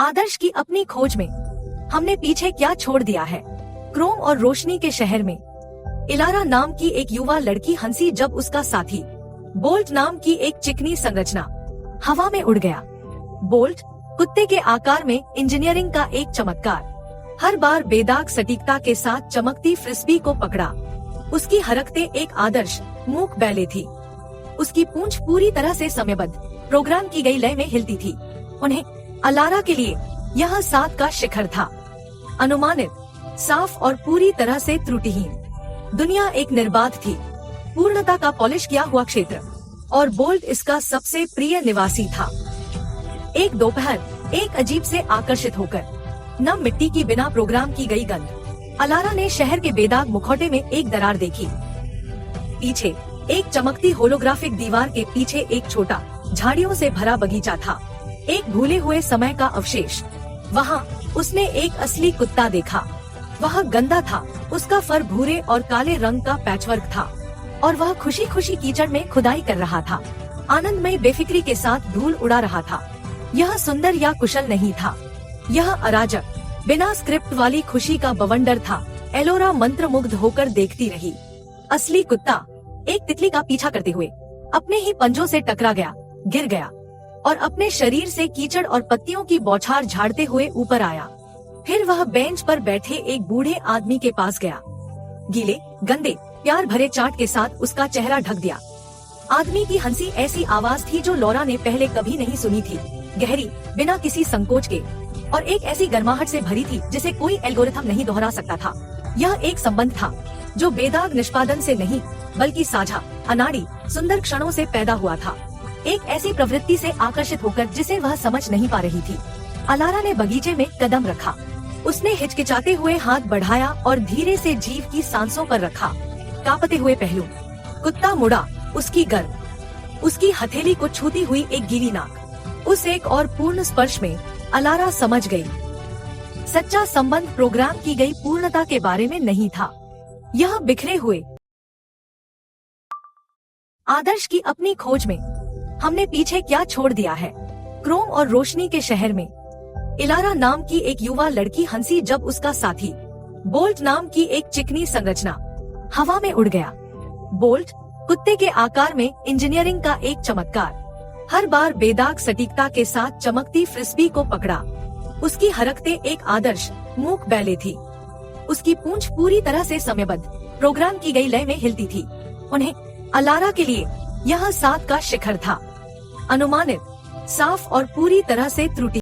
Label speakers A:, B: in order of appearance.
A: आदर्श की अपनी खोज में हमने पीछे क्या छोड़ दिया है। क्रोम और रोशनी के शहर में इलारा नाम की एक युवा लड़की हंसी जब उसका साथी बोल्ट नाम की एक चिकनी संरचना हवा में उड़ गया। बोल्ट कुत्ते के आकार में इंजीनियरिंग का एक चमत्कार, हर बार बेदाग सटीकता के साथ चमकती फ्रिस्बी को पकड़ा। उसकी हरकतें एक आदर्श मूक बैले थी। उसकी पूंछ पूरी तरह से समयबद्ध प्रोग्राम की गई लय में हिलती थी। उन्हें अलारा के लिए यह 7 का शिखर था। अनुमानित, साफ और पूरी तरह से त्रुटिहीन। दुनिया एक निर्बाध थी, पूर्णता का पॉलिश किया हुआ क्षेत्र, और बोल्ट इसका सबसे प्रिय निवासी था। एक दोपहर एक अजीब से आकर्षित होकर नम मिट्टी की बिना प्रोग्राम की गई गंध, अलारा ने शहर के बेदाग मुखौटे में एक दरार देखी। पीछे एक चमकती होलोग्राफिक दीवार के पीछे एक छोटा झाड़ियों से भरा बगीचा था, एक भूले हुए समय का अवशेष। वहाँ उसने एक असली कुत्ता देखा। वह गंदा था, उसका फर भूरे और काले रंग का पैचवर्क था, और वह खुशी खुशी कीचड़ में खुदाई कर रहा था, आनंदमय बेफिक्री के साथ धूल उड़ा रहा था। यह सुंदर या कुशल नहीं था, यह अराजक बिना स्क्रिप्ट वाली खुशी का बवंडर था। एलोरा मंत्रमुग्ध होकर देखती रही। असली कुत्ता एक तितली का पीछा करते हुए अपने ही पंजों से टकरा गया, गिर गया, और अपने शरीर से कीचड़ और पत्तियों की बौछार झाड़ते हुए ऊपर आया। फिर वह बेंच पर बैठे एक बूढ़े आदमी के पास गया। गीले, गंदे, प्यार भरे चाट के साथ उसका चेहरा ढक दिया। आदमी की हंसी ऐसी आवाज थी जो लौरा ने पहले कभी नहीं सुनी थी, गहरी, बिना किसी संकोच के, और एक ऐसी गर्माहट से भरी थी जिसे कोई एल्गोरिथम नहीं दोहरा सकता था। यह एक संबंध था जो बेदाग निष्पादन से नहीं, बल्कि साझा, अनाड़ी, सुंदर क्षणों से पैदा हुआ था। एक ऐसी प्रवृत्ति से आकर्षित होकर जिसे वह समझ नहीं पा रही थी। अलारा ने बगीचे में कदम रखा। उसने हिचकिचाते हुए हाथ बढ़ाया और धीरे से जीव की सांसों पर रखा। कांपते हुए पहलू, कुत्ता मुड़ा, उसकी गर्म, उसकी हथेली को छूती हुई एक गीली नाक। उस एक और पूर्ण स्पर्श में अलारा समझ गई, सच्चा संबंध प्रोग्राम की गई पूर्णता के बारे में नहीं था। यह बिखरे हुए आदर्श की अपनी खोज में हमने पीछे क्या छोड़ दिया है। क्रोम और रोशनी के शहर में इलारा नाम की एक युवा लड़की हंसी जब उसका साथी बोल्ट नाम की एक चिकनी संरचना हवा में उड़ गया। बोल्ट कुत्ते के आकार में इंजीनियरिंग का एक चमत्कार, हर बार बेदाग सटीकता के साथ चमकती फ्रिस्बी को पकड़ा। उसकी हरकतें एक आदर्श मूक बैले थी। उसकी पूंछ पूरी तरह से समयबद्ध प्रोग्राम की गई लय में हिलती थी। उन्हें अलारा के लिए यह 7 का शिखर था। अनुमानित, साफ और पूरी तरह से त्रुटि